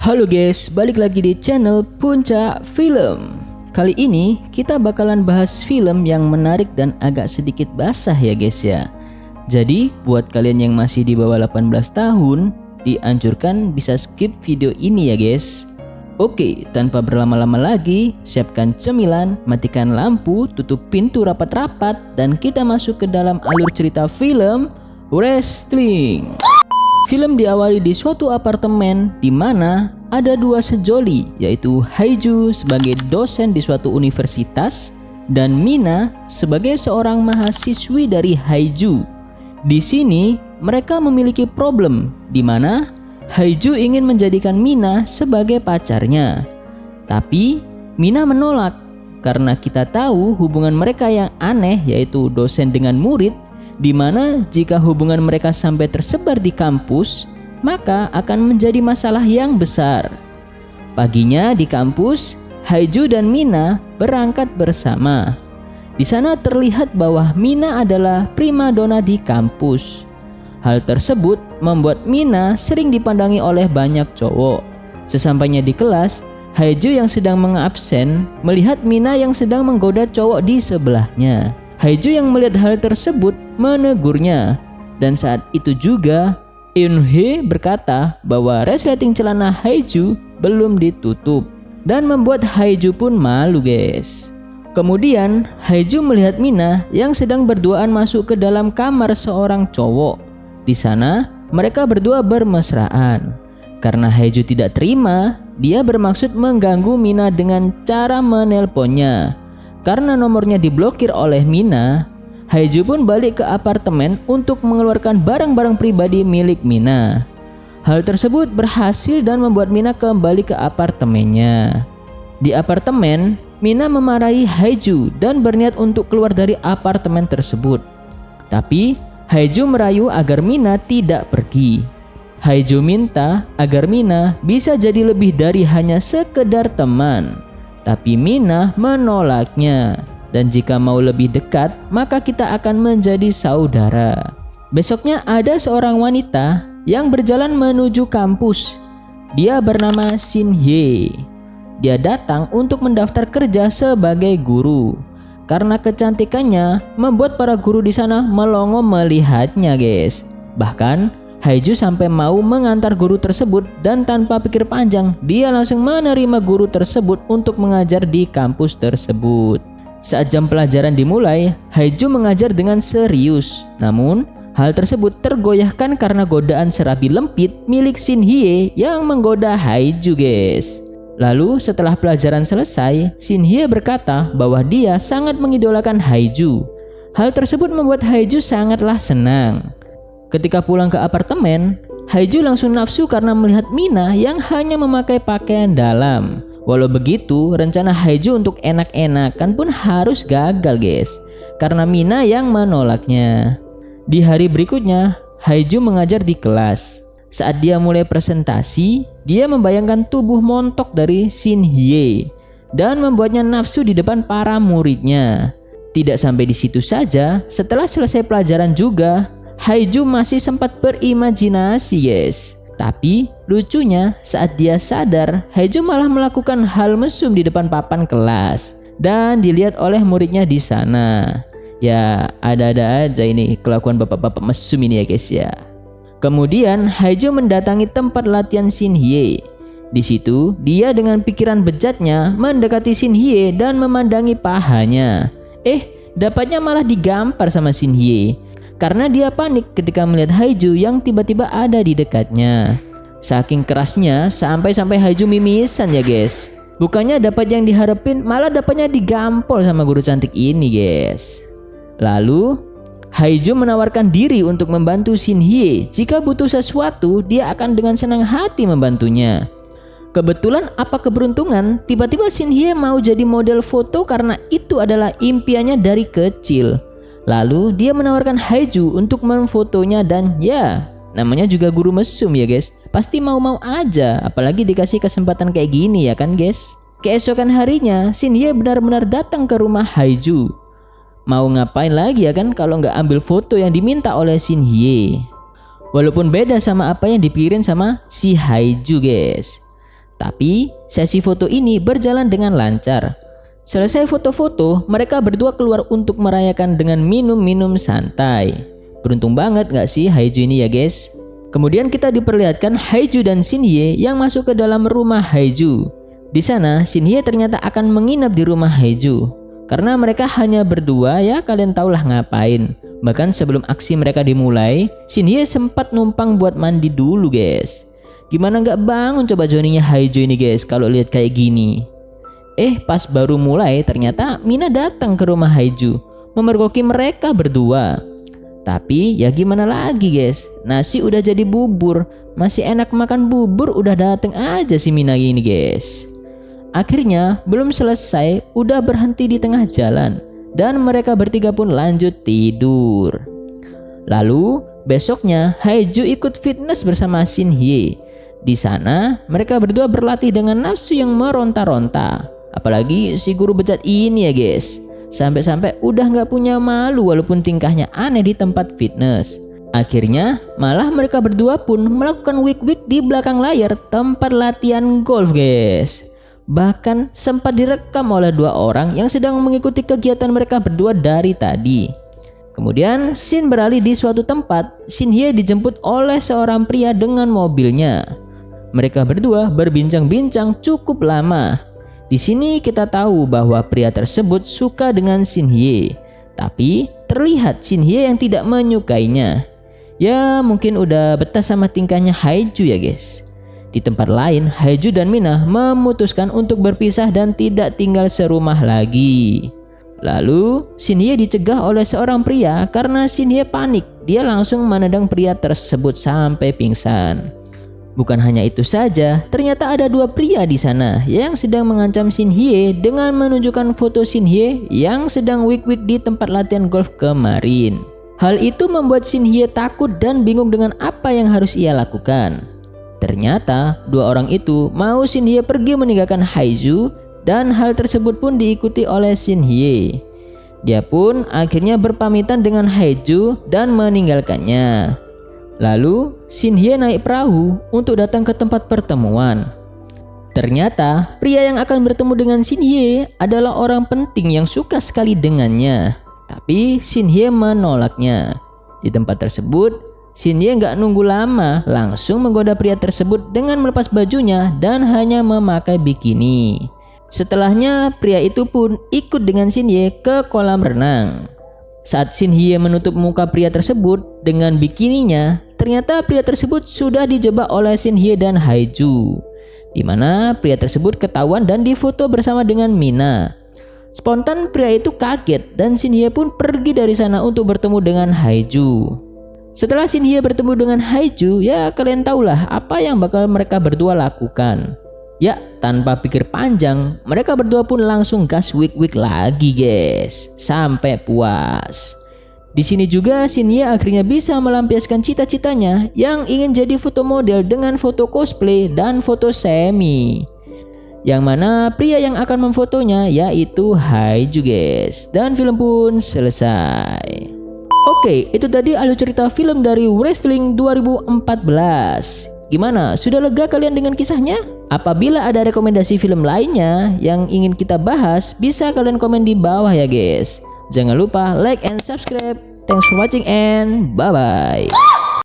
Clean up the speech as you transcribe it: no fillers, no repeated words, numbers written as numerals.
Halo guys, balik lagi di channel Puncak Film. Kali ini kita bakalan bahas film yang menarik dan agak sedikit basah ya guys ya. Jadi buat kalian yang masih di bawah 18 tahun, dianjurkan bisa skip video ini ya guys. Oke, tanpa berlama-lama lagi, siapkan cemilan, matikan lampu, tutup pintu rapat-rapat, dan kita masuk ke dalam alur cerita film Wrestling. Film diawali di suatu apartemen di mana ada dua sejoli, yaitu Haiju sebagai dosen di suatu universitas dan Mina sebagai seorang mahasiswi dari Haiju. Di sini mereka memiliki problem di mana Haiju ingin menjadikan Mina sebagai pacarnya. Tapi Mina menolak karena kita tahu hubungan mereka yang aneh, yaitu dosen dengan murid, di mana jika hubungan mereka sampai tersebar di kampus, maka akan menjadi masalah yang besar. Paginya di kampus, Haiju dan Mina berangkat bersama. Di sana terlihat bahwa Mina adalah primadona di kampus. Hal tersebut membuat Mina sering dipandangi oleh banyak cowok. Sesampainya di kelas, Haiju yang sedang mengabsen melihat Mina yang sedang menggoda cowok di sebelahnya. Haiju yang melihat hal tersebut menegurnya, dan saat itu juga Eunhye berkata bahwa resleting celana Haiju belum ditutup dan membuat Haiju pun malu guys. Kemudian Haiju melihat Mina yang sedang berduaan masuk ke dalam kamar seorang cowok. Di sana mereka berdua bermesraan. Karena Haiju tidak terima, dia bermaksud mengganggu Mina dengan cara menelponnya. Karena nomornya diblokir oleh Mina, Haiju pun balik ke apartemen untuk mengeluarkan barang-barang pribadi milik Mina. Hal tersebut berhasil dan membuat Mina kembali ke apartemennya. Di apartemen, Mina memarahi Haiju dan berniat untuk keluar dari apartemen tersebut. Tapi Haiju merayu agar Mina tidak pergi. Haiju minta agar Mina bisa jadi lebih dari hanya sekedar teman. Tapi Mina menolaknya, dan jika mau lebih dekat, maka kita akan menjadi saudara. Besoknya ada seorang wanita yang berjalan menuju kampus. Dia bernama Shin Hye. Dia datang untuk mendaftar kerja sebagai guru. Karena kecantikannya membuat para guru di sana melongo melihatnya guys. Bahkan Haiju sampai mau mengantar guru tersebut, dan tanpa pikir panjang dia langsung menerima guru tersebut untuk mengajar di kampus tersebut. Saat jam pelajaran dimulai, Haiju mengajar dengan serius. Namun hal tersebut tergoyahkan karena godaan serabi lempit milik Shin Hye yang menggoda Haiju guys. Lalu setelah pelajaran selesai, Shin Hye berkata bahwa dia sangat mengidolakan Haiju. Hal tersebut membuat Haiju sangatlah senang. Ketika pulang ke apartemen, Haiju langsung nafsu karena melihat Mina yang hanya memakai pakaian dalam. Walau begitu, rencana Haiju untuk enak-enakan pun harus gagal guys, karena Mina yang menolaknya. Di hari berikutnya, Haiju mengajar di kelas. Saat dia mulai presentasi, dia membayangkan tubuh montok dari Shin Hye dan membuatnya nafsu di depan para muridnya. Tidak sampai di situ saja, setelah selesai pelajaran juga, Haiju masih sempat berimajinasi guys. Tapi lucunya saat dia sadar, Haiju malah melakukan hal mesum di depan papan kelas dan dilihat oleh muridnya di sana. Ya ada-ada aja ini kelakuan bapak-bapak mesum ini ya guys ya. Kemudian Haiju mendatangi tempat latihan Shin Hye. Di situ dia dengan pikiran bejatnya mendekati Shin Hye dan memandangi pahanya. Dapatnya malah digampar sama Shin Hye. Karena dia panik ketika melihat Haiju yang tiba-tiba ada di dekatnya. Saking kerasnya sampai Haiju mimisan ya guys. Bukannya dapat yang diharapin, malah dapatnya digampol sama guru cantik ini guys. Lalu Haiju menawarkan diri untuk membantu Shin Hye. Jika butuh sesuatu, dia akan dengan senang hati membantunya. Kebetulan apa keberuntungan, tiba-tiba Shin Hye mau jadi model foto karena itu adalah impiannya dari kecil. Lalu dia menawarkan Haiju untuk memfotonya, dan ya namanya juga guru mesum ya guys, pasti mau-mau aja, apalagi dikasih kesempatan kayak gini ya kan guys. Keesokan harinya Shin Hye benar-benar datang ke rumah Haiju. Mau ngapain lagi ya kan kalau nggak ambil foto yang diminta oleh Shin Hye. Walaupun beda sama apa yang dipikirin sama si Haiju guys. Tapi sesi foto ini berjalan dengan lancar. Selesai foto-foto, mereka berdua keluar untuk merayakan dengan minum-minum santai. Beruntung banget gak sih Haeju ini ya guys? Kemudian kita diperlihatkan Haeju dan Shin-hye yang masuk ke dalam rumah Haeju. Di sana Shin-hye ternyata akan menginap di rumah Haeju. Karena mereka hanya berdua ya, kalian tahulah ngapain. Bahkan sebelum aksi mereka dimulai, Shin-hye sempat numpang buat mandi dulu guys. Gimana gak bangun coba Johnny-nya Haeju ini guys kalau lihat kayak gini. Pas baru mulai ternyata Mina datang ke rumah Haeju memergoki mereka berdua. Tapi ya gimana lagi guys, nasi udah jadi bubur, masih enak makan bubur udah dateng aja si Mina ini guys. Akhirnya belum selesai udah berhenti di tengah jalan dan mereka bertiga pun lanjut tidur. Lalu besoknya Haeju ikut fitness bersama Shin-hye. Di sana mereka berdua berlatih dengan nafsu yang meronta-ronta. Apalagi si guru bejat ini ya guys, sampai-sampai udah gak punya malu walaupun tingkahnya aneh di tempat fitness. Akhirnya malah mereka berdua pun melakukan wik-wik di belakang layar tempat latihan golf guys. Bahkan sempat direkam oleh 2 orang yang sedang mengikuti kegiatan mereka berdua dari tadi. Kemudian scene beralih di suatu tempat, Shin-hye dijemput oleh seorang pria dengan mobilnya. Mereka berdua berbincang-bincang cukup lama. Di sini kita tahu bahwa pria tersebut suka dengan Shin-hye, tapi terlihat Shin-hye yang tidak menyukainya. Ya mungkin udah betah sama tingkahnya Haeju ya guys. Di tempat lain, Haeju dan Mina memutuskan untuk berpisah dan tidak tinggal serumah lagi. Lalu Shin-hye dicegah oleh seorang pria karena Shin-hye panik. Dia langsung menendang pria tersebut sampai pingsan. Bukan hanya itu saja, ternyata ada 2 pria di sana yang sedang mengancam Shin-hye dengan menunjukkan foto Shin-hye yang sedang wik-wik di tempat latihan golf kemarin. Hal itu membuat Shin-hye takut dan bingung dengan apa yang harus ia lakukan. Ternyata 2 orang itu mau Shin-hye pergi meninggalkan Haeju dan hal tersebut pun diikuti oleh Shin-hye. Dia pun akhirnya berpamitan dengan Haeju dan meninggalkannya. Lalu Shin-hye naik perahu untuk datang ke tempat pertemuan. Ternyata pria yang akan bertemu dengan Shin-hye adalah orang penting yang suka sekali dengannya. Tapi Shin-hye menolaknya. Di tempat tersebut Shin-hye nggak nunggu lama, langsung menggoda pria tersebut dengan melepas bajunya dan hanya memakai bikini. Setelahnya pria itu pun ikut dengan Shin-hye ke kolam renang. Saat Shin-hye menutup muka pria tersebut dengan bikininya, ternyata pria tersebut sudah dijebak oleh Shin-hye dan Haeju, di mana pria tersebut ketahuan dan difoto bersama dengan Mina. Spontan pria itu kaget dan Shin-hye pun pergi dari sana untuk bertemu dengan Haeju. Setelah Shin-hye bertemu dengan Haeju, ya kalian tahulah apa yang bakal mereka berdua lakukan. Ya, tanpa pikir panjang, mereka berdua pun langsung gas wik-wik lagi guys, sampai puas. Di sini juga Shin-hye akhirnya bisa melampiaskan cita-citanya yang ingin jadi foto model dengan foto cosplay dan foto semi. Yang mana pria yang akan memfotonya yaitu Haeju guys. Dan film pun selesai. Oke, itu tadi alur cerita film dari Wrestling 2014. Gimana? Sudah lega kalian dengan kisahnya? Apabila ada rekomendasi film lainnya yang ingin kita bahas, bisa kalian komen di bawah ya guys. Jangan lupa like and subscribe. Thanks for watching and bye-bye.